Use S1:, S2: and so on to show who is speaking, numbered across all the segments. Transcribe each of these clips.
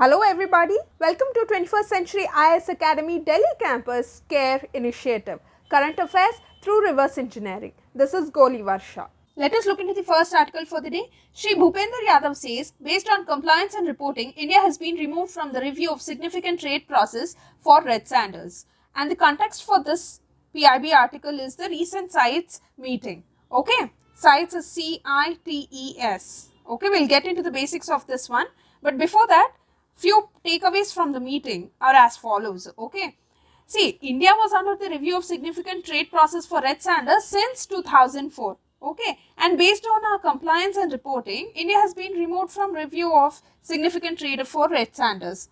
S1: Hello everybody, welcome to 21st Century IAS Academy Delhi Campus C.A.R.E initiative, Current Affairs through Reverse Engineering. This is Goli Varsha. Let us look into the first article for the day. Shri Bhupender Yadav says, based on compliance and reporting, India has been removed from the review of significant trade process for red sandals. And the context for this PIB article is the recent CITES meeting. Okay, CITES is C-I-T-E-S. Okay, we'll get into the basics of this one. But before that, few takeaways from the meeting are as follows. Okay, see, India was under the review of significant trade process for red sandals since 2004. Okay, and based on our compliance and reporting, India has been removed from review of significant trade for red sandals.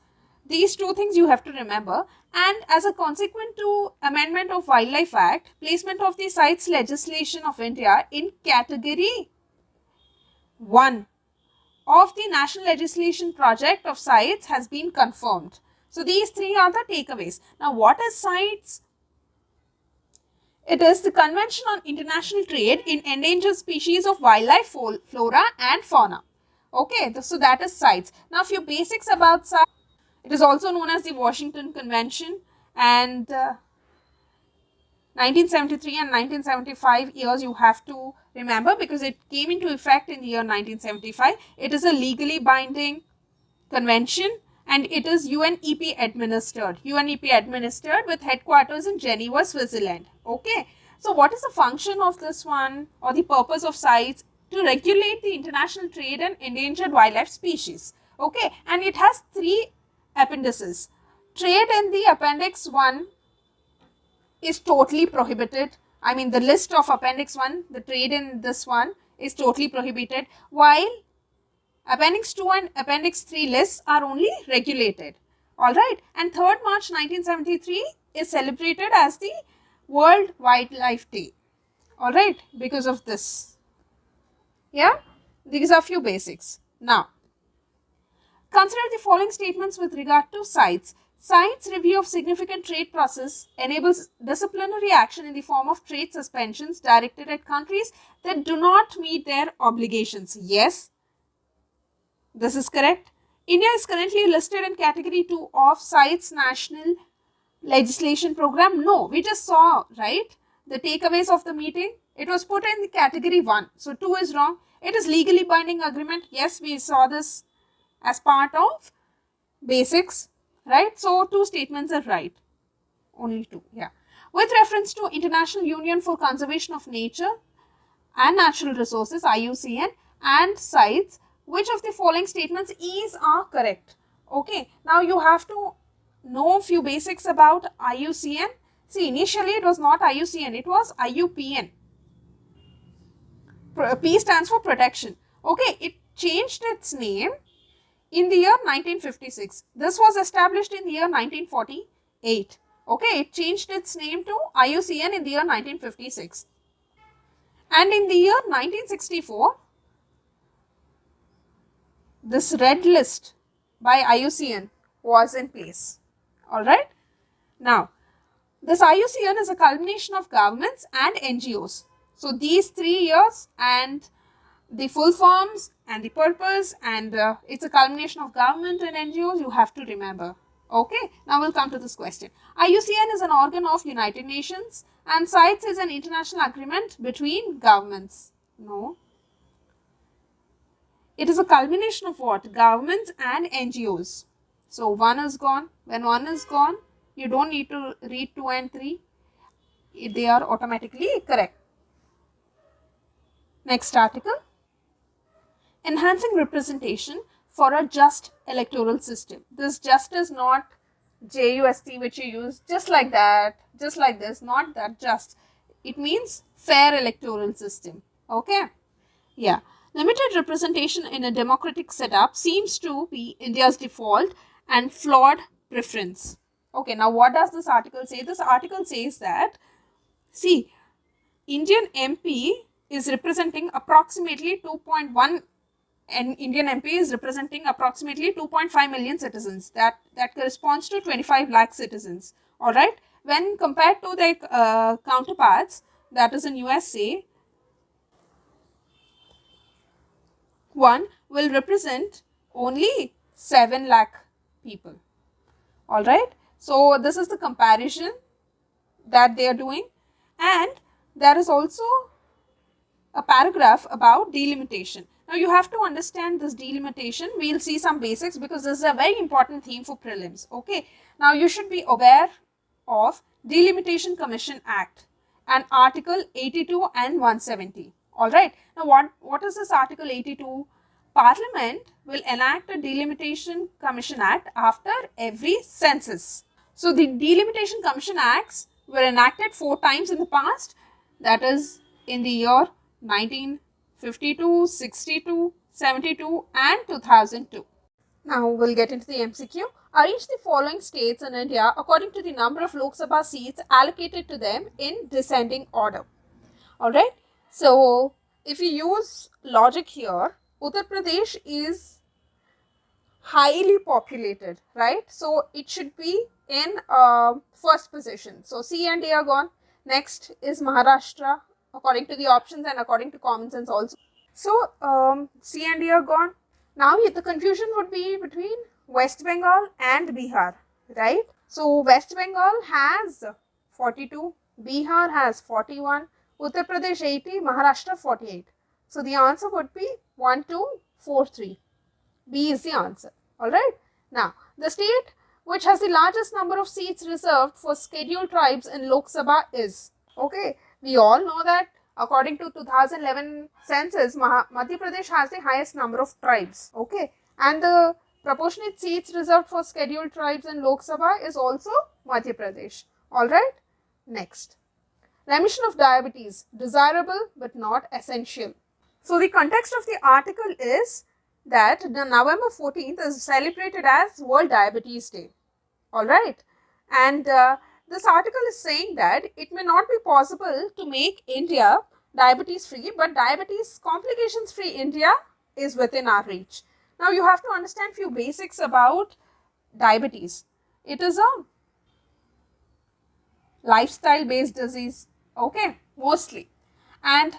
S1: These two things you have to remember. And as a consequent to amendment of Wildlife Act, placement of the CITES legislation of India in category 1 of the national legislation project of CITES has been confirmed. So these three are the takeaways. Now what is CITES? It is the Convention on International Trade in Endangered Species of Wildlife, Flora and Fauna. Okay, so that is CITES. Now few basics about CITES. It is also known as the Washington Convention, and 1973 and 1975 years you have to remember because it came into effect in the year 1975. It is a legally binding convention and it is UNEP administered. UNEP administered with headquarters in Geneva, Switzerland. Okay. So what is the function of this one or the purpose of CITES? To regulate the international trade in endangered wildlife species. Okay. And it has three appendices. Trade in the Appendix 1 is totally prohibited. I mean, the list of Appendix 1, the trade in this one is totally prohibited, while Appendix 2 and Appendix 3 lists are only regulated. Alright, and 3rd March 1973 is celebrated as the World Wildlife Day. Alright, because of this. Yeah, these are few basics. Now, consider the following statements with regard to CITES. CITES review of significant trade process enables disciplinary action in the form of trade suspensions directed at countries that do not meet their obligations. Yes, this is correct. India is currently listed in category 2 of CITES national legislation program. No, we just saw, right, the takeaways of the meeting. It was put in the category 1. So 2 is wrong. It is legally binding agreement. Yes, we saw this as part of basics, right? So 2 statements are right. Only 2, yeah. With reference to International Union for Conservation of Nature and Natural Resources, IUCN, and CITES, which of the following statements are correct? Okay, now you have to know a few basics about IUCN. See, initially it was not IUCN, it was IUPN. P stands for protection. Okay, it changed its name in the year 1956. This was established in the year 1948. Okay, it changed its name to IUCN in the year 1956. And in the year 1964, this red list by IUCN was in place. Alright. Now, this IUCN is a culmination of governments and NGOs. So, these 3 years and the full forms and the purpose, and it's a culmination of government and NGOs, you have to remember. Okay, now we'll come to this question. IUCN is an organ of United Nations and CITES is an international agreement between governments. No. It is a culmination of what? Governments and NGOs. So 1 is gone. When 1 is gone, you don't need to read 2 and 3. They are automatically correct. Next article. Enhancing representation for a just electoral system. This just is not JUST which you use just like that, just like this, not that just. It means fair electoral system. Okay. Yeah. Limited representation in a democratic setup seems to be India's default and flawed preference. Okay, now what does this article say? This article says that, see, Indian MP is representing approximately 2.1 and Indian MP is representing approximately 2.5 million citizens. That corresponds to 25 lakh citizens. Alright, when compared to their counterparts, that is in USA, one will represent only 7 lakh people. Alright, so this is the comparison that they are doing, and there is also a paragraph about delimitation. Now you have to understand this delimitation. We'll see some basics because this is a very important theme for prelims. Okay, now you should be aware of Delimitation Commission Act and Article 82 and 170. Alright, now what is this Article 82? Parliament will enact a Delimitation Commission Act after every census. So the Delimitation Commission Acts were enacted 4 times in the past, that is in the year 1952, 62, 72 and 2002. Now we'll get into the MCQ. Arrange the following states in India according to the number of Lok Sabha seats allocated to them in descending order. Alright, so if you use logic here, Uttar Pradesh is highly populated, right? So it should be in first position. So C and D are gone. Next is Maharashtra according to the options and according to common sense also. So C and D are gone. Now the confusion would be between West Bengal and Bihar, right? So West Bengal has 42, Bihar has 41, Uttar Pradesh 80, Maharashtra 48. So the answer would be 1, 2, 4, 3. B is the answer. Alright. Now the state which has the largest number of seats reserved for scheduled tribes in Lok Sabha is, okay, we all know that according to 2011 census, Madhya Pradesh has the highest number of tribes, okay, and the proportionate seats reserved for scheduled tribes in Lok Sabha is also Madhya Pradesh. Alright, next. Remission of diabetes, desirable but not essential. So the context of the article is that the November 14th is celebrated as World Diabetes Day. Alright, and this article is saying that it may not be possible to make India diabetes free, but diabetes complications free India is within our reach. Now you have to understand few basics about diabetes. It is a lifestyle based disease, okay, mostly, and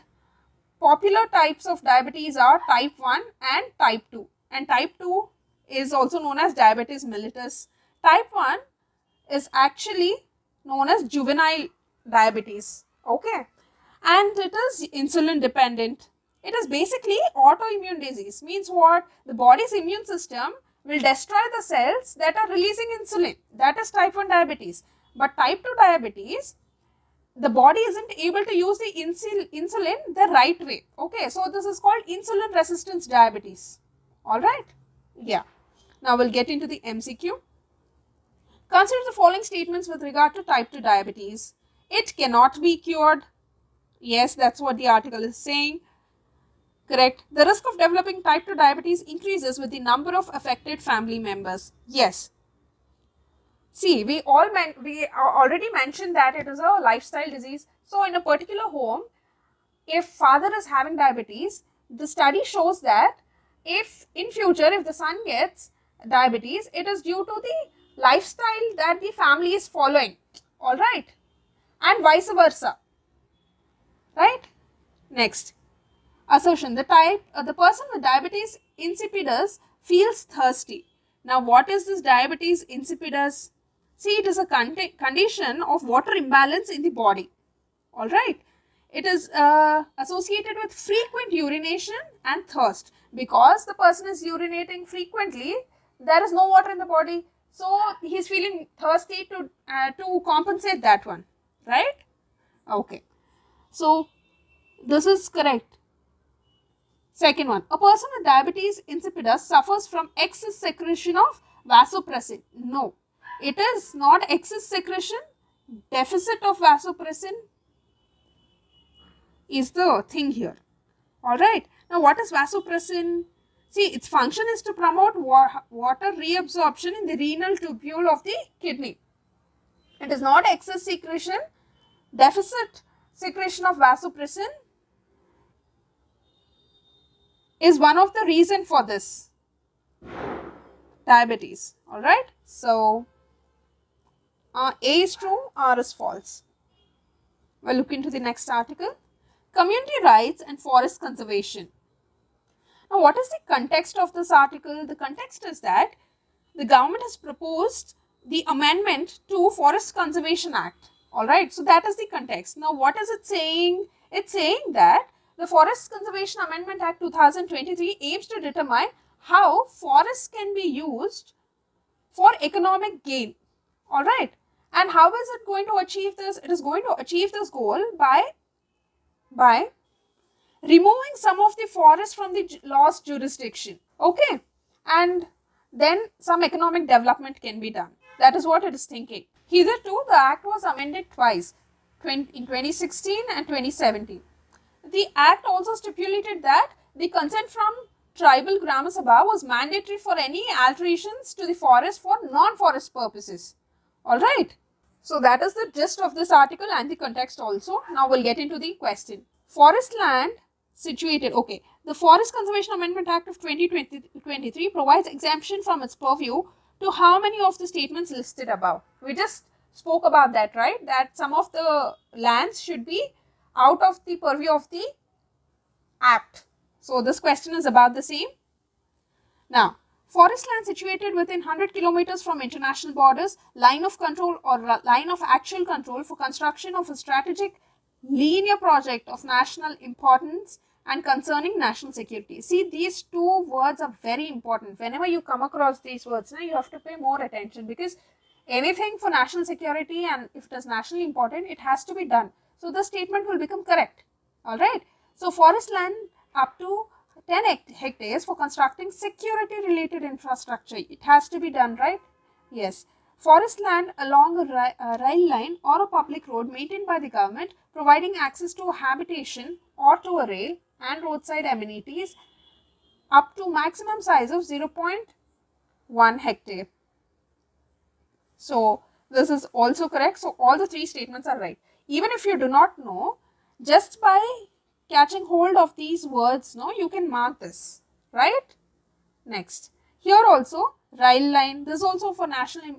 S1: popular types of diabetes are type 1 and type 2, and type 2 is also known as diabetes mellitus. Type 1 is actually known as juvenile diabetes, okay, and it is insulin dependent. It is basically autoimmune disease. Means what? The body's immune system will destroy the cells that are releasing insulin. That is type 1 diabetes. But type 2 diabetes, the body isn't able to use the insulin the right way. Okay, so this is called insulin resistance diabetes. Alright? Yeah. Now we'll get into the MCQ. Consider the following statements with regard to type 2 diabetes. It cannot be cured. Yes, that's what the article is saying. Correct. The risk of developing type 2 diabetes increases with the number of affected family members. Yes. See, we already mentioned that it is a lifestyle disease. So, in a particular home, if father is having diabetes, the study shows that if in future, if the son gets diabetes, it is due to the lifestyle that the family is following. Alright. And vice versa. Right. Next. Assertion. The person with diabetes insipidus feels thirsty. Now, what is this diabetes insipidus? See, it is a condition of water imbalance in the body. Alright. It is associated with frequent urination and thirst. Because the person is urinating frequently, there is no water in the body. So, he is feeling thirsty to compensate that one. Right? Okay. So, this is correct. Second one, a person with diabetes insipidus suffers from excess secretion of vasopressin. No, it is not excess secretion. Deficit of vasopressin is the thing here. Alright, now what is vasopressin? See, its function is to promote water reabsorption in the renal tubule of the kidney. It is not excess secretion. Deficit secretion of vasopressin is one of the reason for this diabetes. Alright, so A is true, R is false. We'll look into the next article. Community rights and forest conservation. Now, what is the context of this article? The context is that the government has proposed the amendment to Forest Conservation Act. Alright, so that is the context. Now what is it saying? It's saying that the Forest Conservation Amendment Act 2023 aims to determine how forests can be used for economic gain. Alright, and how is it going to achieve this? It is going to achieve this goal by removing some of the forest from the law's jurisdiction. Okay, and then some economic development can be done. That is what it is thinking. Hitherto, the act was amended twice, in 2016 and 2017. The act also stipulated that the consent from tribal Grama Sabha was mandatory for any alterations to the forest for non-forest purposes. Alright, so that is the gist of this article and the context also. Now we'll get into the question. Forest land situated, okay, the Forest Conservation Amendment Act of 2023 provides exemption from its purview to how many of the statements listed above? We just spoke about that, right? That some of the lands should be out of the purview of the act. So this question is about the same. Now, forest land situated within 100 kilometers from international borders, line of control or line of actual control for construction of a strategic linear project of national importance and concerning national security. See, these two words are very important. Whenever you come across these words, you have to pay more attention, because anything for national security and if it is nationally important, it has to be done. So the statement will become correct. Alright. So forest land up to 10 hectares for constructing security related infrastructure. It has to be done, right? Yes. Forest land along a rail line or a public road maintained by the government, providing access to a habitation or to a rail and roadside amenities up to maximum size of 0.1 hectare. So this is also correct. So all the three statements are right. Even if you do not know, just by catching hold of these words, you can mark this, right? Next, here also rail line. This is also for national.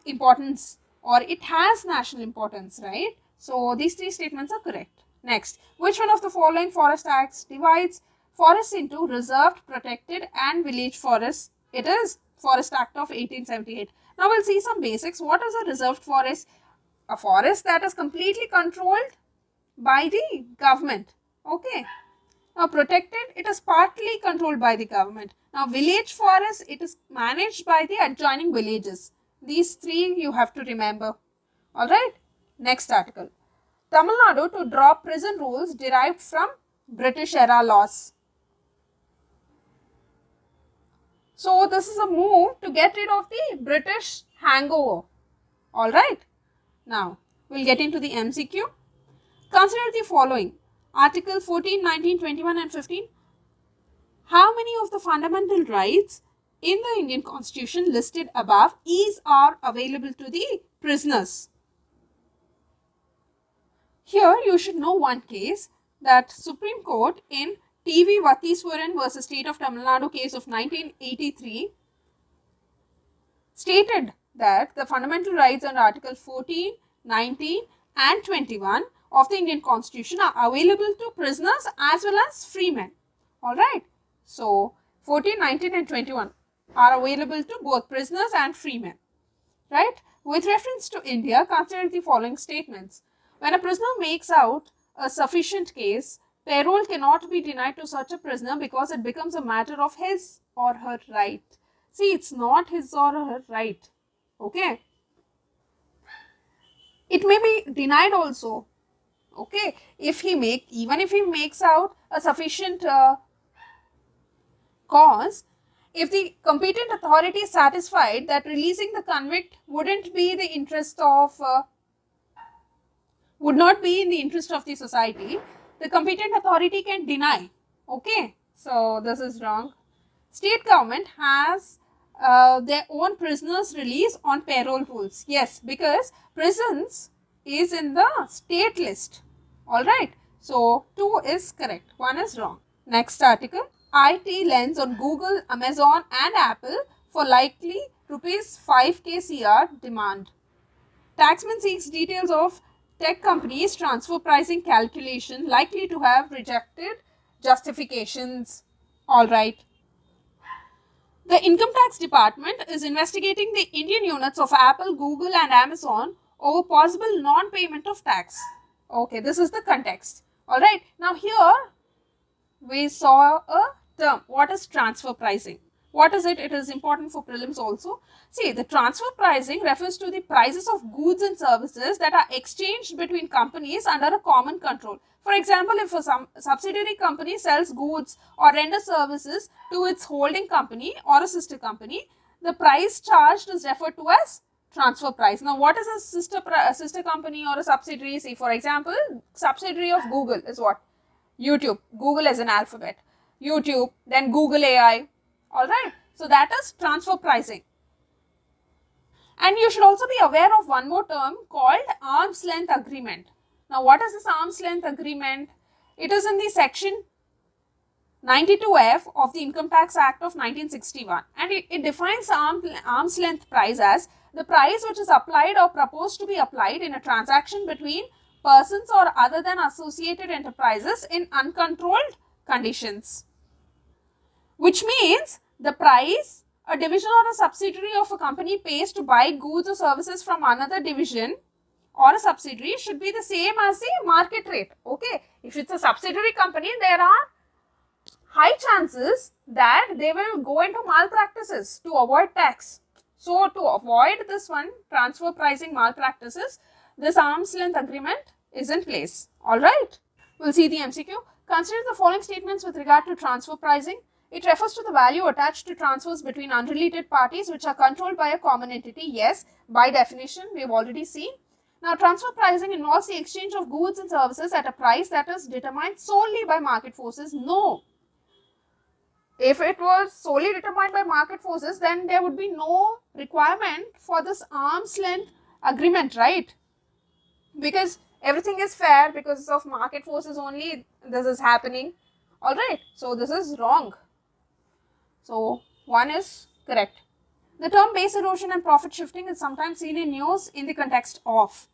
S1: Importance, or it has national importance, right? So these three statements are correct. Next, which one of the following forest acts divides forests into reserved, protected, and village forests? It is Forest Act of 1878. Now we'll see some basics. What is a reserved forest? A forest that is completely controlled by the government. Okay. Now protected, it is partly controlled by the government. Now village forest, it is managed by the adjoining villages. These three you have to remember. Alright. Next article. Tamil Nadu to drop prison rules derived from British era laws. So this is a move to get rid of the British hangover. Alright. Now, we'll get into the MCQ. Consider the following. Article 14, 19, 21 and 15. How many of the fundamental rights in the Indian Constitution listed above are available to the prisoners? Here, you should know one case, that Supreme Court in T.V. Vatiswaran versus State of Tamil Nadu case of 1983 stated that the fundamental rights under Article 14, 19 and 21 of the Indian Constitution are available to prisoners as well as freemen. Alright. So, 14, 19 and 21 are available to both prisoners and freemen. Right. With reference to India, consider the following statements. When a prisoner makes out a sufficient case, parole cannot be denied to such a prisoner because it becomes a matter of his or her right. See, it's not his or her right. Okay. It may be denied also. Okay. Even if he makes out a sufficient cause, if the competent authority is satisfied that releasing the convict would not be in the interest of the society, the competent authority can deny. Okay. So this is wrong. State government has their own prisoners release on parole rules. Yes, because prisons is in the state list. Alright. So 2 is correct. 1 is wrong. Next article. IT lends on Google, Amazon and Apple for likely rupees 5k CR demand. Taxman seeks details of tech companies transfer pricing calculation likely to have rejected justifications. Alright. The Income Tax Department is investigating the Indian units of Apple, Google and Amazon over possible non-payment of tax. Okay, this is the context. Alright, now here we saw a term. What is transfer pricing? What is it? It is important for prelims also. See, the transfer pricing refers to the prices of goods and services that are exchanged between companies under a common control. For example, if a subsidiary company sells goods or renders services to its holding company or a sister company, the price charged is referred to as transfer price. Now, what is a sister company or a subsidiary? See, for example, subsidiary of Google is what? YouTube. Google as an alphabet. YouTube, then Google AI. Alright. So that is transfer pricing. And you should also be aware of one more term called arm's length agreement. Now, what is this arm's length agreement? It is in the section 92F of the Income Tax Act of 1961, and it defines arm's length price as the price which is applied or proposed to be applied in a transaction between persons or other than associated enterprises in uncontrolled conditions. Which means the price a division or a subsidiary of a company pays to buy goods or services from another division or a subsidiary should be the same as the market rate. Okay, if it's a subsidiary company, there are high chances that they will go into malpractices to avoid tax. So, to avoid this one, transfer pricing malpractices, this arm's length agreement is in place. Alright, we'll see the MCQ. Consider the following statements with regard to transfer pricing. It refers to the value attached to transfers between unrelated parties which are controlled by a common entity. Yes, by definition, we have already seen. Now, transfer pricing involves the exchange of goods and services at a price that is determined solely by market forces. No. If it was solely determined by market forces, then there would be no requirement for this arm's length agreement, right? Because everything is fair, because of market forces only this is happening. Alright, so this is wrong. So, one is correct. The term base erosion and profit shifting is sometimes seen in news in the context of.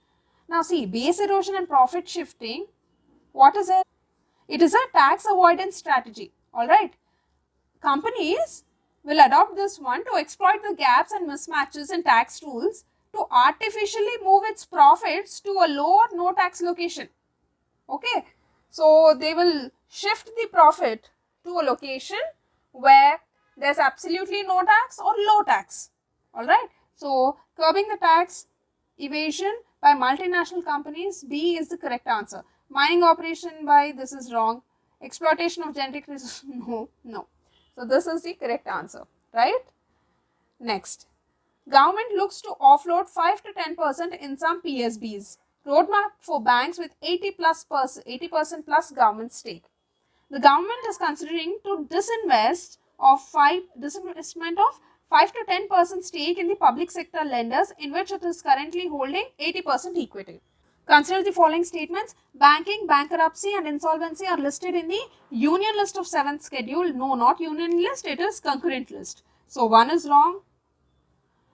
S1: Now see, base erosion and profit shifting, what is it? It is a tax avoidance strategy. Alright. Companies will adopt this one to exploit the gaps and mismatches in tax rules to artificially move its profits to a low or no tax location. Okay. So, they will shift the profit to a location where there is absolutely no tax or low tax. Alright. So, curbing the tax evasion by multinational companies, B is the correct answer. Mining operation by, this is wrong. Exploitation of generic resources, no. So, this is the correct answer, right? Next, government looks to offload 5 to 10% in some PSBs. Roadmap for banks with 80% plus government stake. The government is considering to disinvestment of 5 to 10% stake in the public sector lenders in which it is currently holding 80% equity. Consider the following statements. Banking, bankruptcy and insolvency are listed in the union list of 7th schedule. No, not union list, it is concurrent list. So, one is wrong.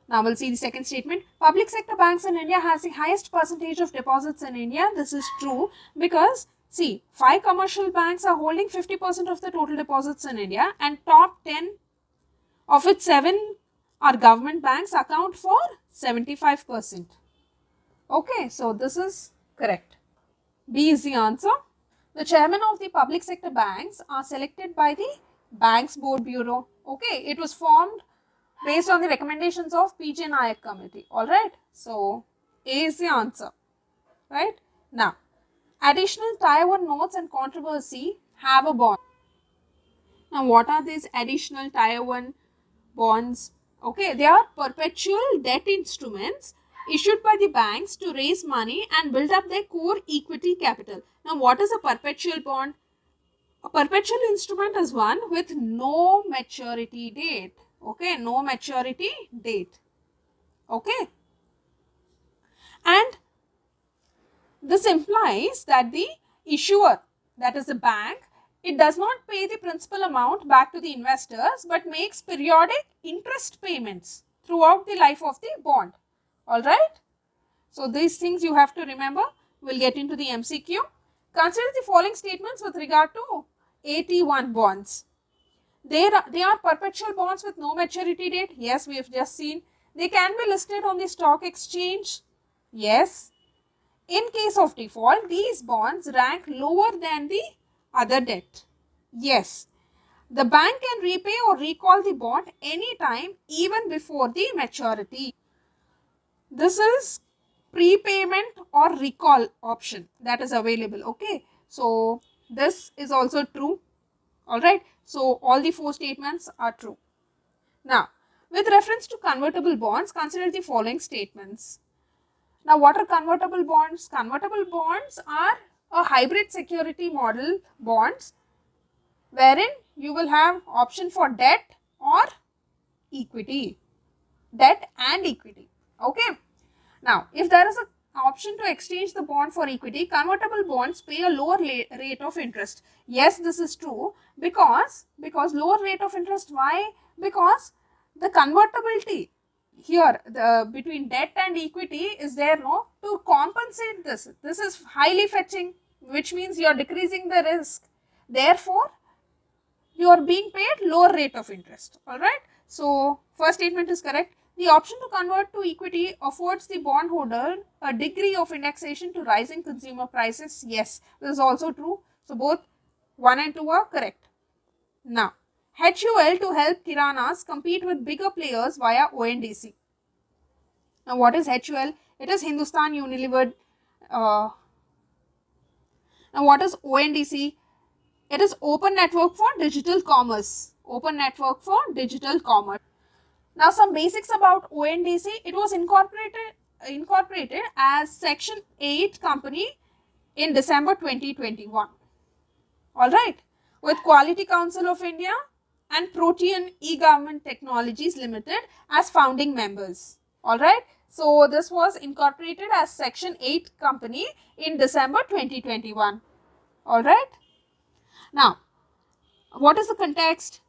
S1: Now, we'll see the second statement. Public sector banks in India has the highest percentage of deposits in India. This is true because, see, 5 commercial banks are holding 50% of the total deposits in India, and top 10 of its 7 are government banks account for 75%. Okay, so this is correct. B is the answer. The chairman of the public sector banks are selected by the Banks Board Bureau. Okay, it was formed based on the recommendations of PG and Nayak committee. Alright, so A is the answer. Right, now additional Tier 1 notes and controversy have a bond. Now, what are these additional Tier 1 bonds? Okay, they are perpetual debt instruments issued by the banks to raise money and build up their core equity capital. Now, what is a perpetual bond? A perpetual instrument is one with no maturity date. Okay, no maturity date. Okay. And this implies that the issuer, that is the bank, it does not pay the principal amount back to the investors but makes periodic interest payments throughout the life of the bond. Alright. So, these things you have to remember. We'll get into the MCQ. Consider the following statements with regard to AT1 bonds. They are perpetual bonds with no maturity date. Yes, we have just seen. They can be listed on the stock exchange. Yes. In case of default, these bonds rank lower than the other debt. Yes. The bank can repay or recall the bond anytime, even before the maturity. This is prepayment or recall option that is available. Okay. So, this is also true. Alright. So, all the 4 statements are true. Now, with reference to convertible bonds, consider the following statements. Now, what are convertible bonds? Convertible bonds are a hybrid security model bonds wherein you will have option for debt or equity. Debt and equity. Okay. Now, if there is an option to exchange the bond for equity, convertible bonds pay a lower rate of interest. Yes, this is true because lower rate of interest. Why? Because the convertibility here between debt and equity is there, no, to compensate this. This is highly fetching, which means you are decreasing the risk. Therefore, you are being paid lower rate of interest. Alright. So, first statement is correct. The option to convert to equity affords the bondholder a degree of indexation to rising consumer prices. Yes, this is also true. So, both 1 and 2 are correct. Now, HUL to help kiranas compete with bigger players via ONDC. Now, what is HUL? It is Hindustan Unilever. Now, what is ONDC? It is Open Network for Digital Commerce. Open Network for Digital Commerce. Now, some basics about ONDC. It was incorporated as Section 8 company in December 2021. Alright. With Quality Council of India and Protean E-Government Technologies Limited as founding members. Alright. So, this was incorporated as Section 8 company in December 2021. Alright. Now, what is the context?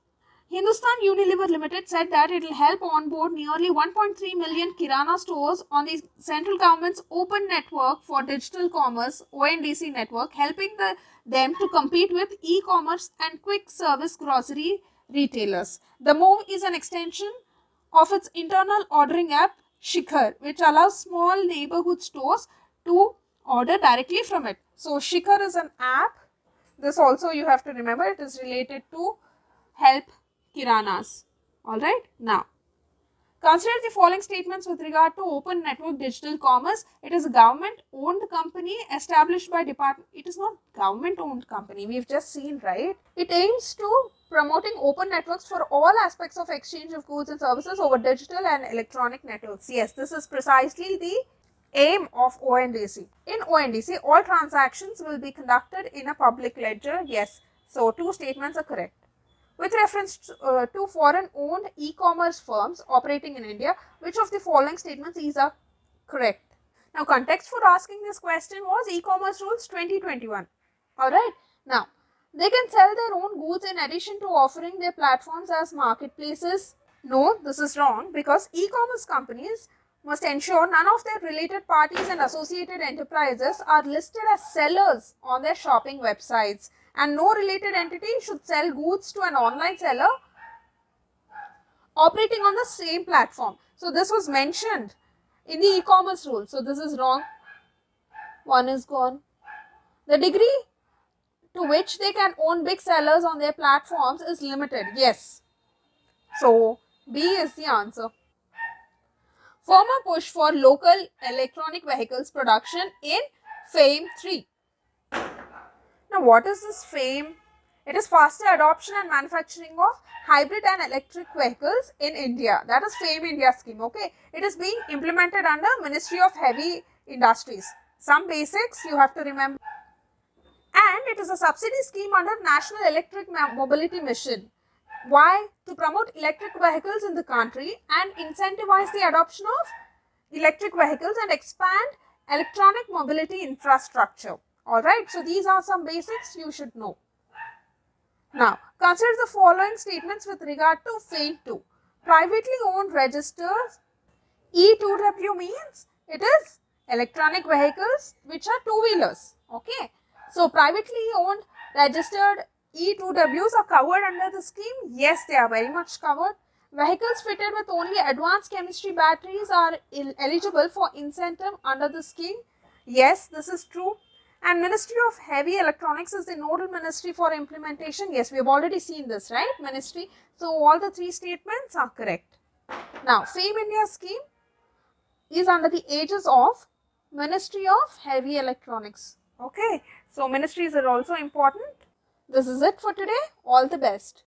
S1: Hindustan Unilever Limited said that it will help onboard nearly 1.3 million Kirana stores on the central government's Open Network for Digital Commerce ONDC network, helping them to compete with e-commerce and quick service grocery retailers. The move is an extension of its internal ordering app C.A.R.E, which allows small neighborhood stores to order directly from it. So, C.A.R.E is an app. This also you have to remember, it is related to help Kiranas. Alright. Now, consider the following statements with regard to Open Network Digital Commerce. It is a government-owned company established by department. It is not government-owned company. We have just seen, right? It aims to promoting open networks for all aspects of exchange of goods and services over digital and electronic networks. Yes, this is precisely the aim of ONDC. In ONDC, all transactions will be conducted in a public ledger. Yes. So, 2 statements are correct. With reference to foreign-owned e-commerce firms operating in India, which of the following statements is correct? Now, context for asking this question was e-commerce rules 2021. Alright. Now, they can sell their own goods in addition to offering their platforms as marketplaces. No, this is wrong because e-commerce companies must ensure none of their related parties and associated enterprises are listed as sellers on their shopping websites, and no related entity should sell goods to an online seller operating on the same platform. So, this was mentioned in the e-commerce rule. So, this is wrong. 1 is gone. The degree to which they can own big sellers on their platforms is limited. Yes. So, B is the answer. Firmer push for local electronic vehicles production in FAME 3. Now, what is this FAME? It is faster adoption and manufacturing of hybrid and electric vehicles in India. That is FAME India scheme. Okay. It is being implemented under Ministry of Heavy Industries. Some basics you have to remember. And it is a subsidy scheme under National Electric Mobility Mission. Why? To promote electric vehicles in the country and incentivize the adoption of electric vehicles and expand electronic mobility infrastructure. Alright, so these are some basics you should know. Now, consider the following statements with regard to FAME 2. Privately owned registers. E2W means it is electronic vehicles which are two-wheelers. Okay. So, privately owned registered E2Ws are covered under the scheme? Yes, they are very much covered. Vehicles fitted with only advanced chemistry batteries are eligible for incentive under the scheme. Yes, this is true. And Ministry of Heavy Electronics is the nodal ministry for implementation. Yes, we have already seen this, right? Ministry. So, all the three statements are correct. Now, FAME India scheme is under the aegis of Ministry of Heavy Electronics. Okay. So, ministries are also important. This is it for today. All the best.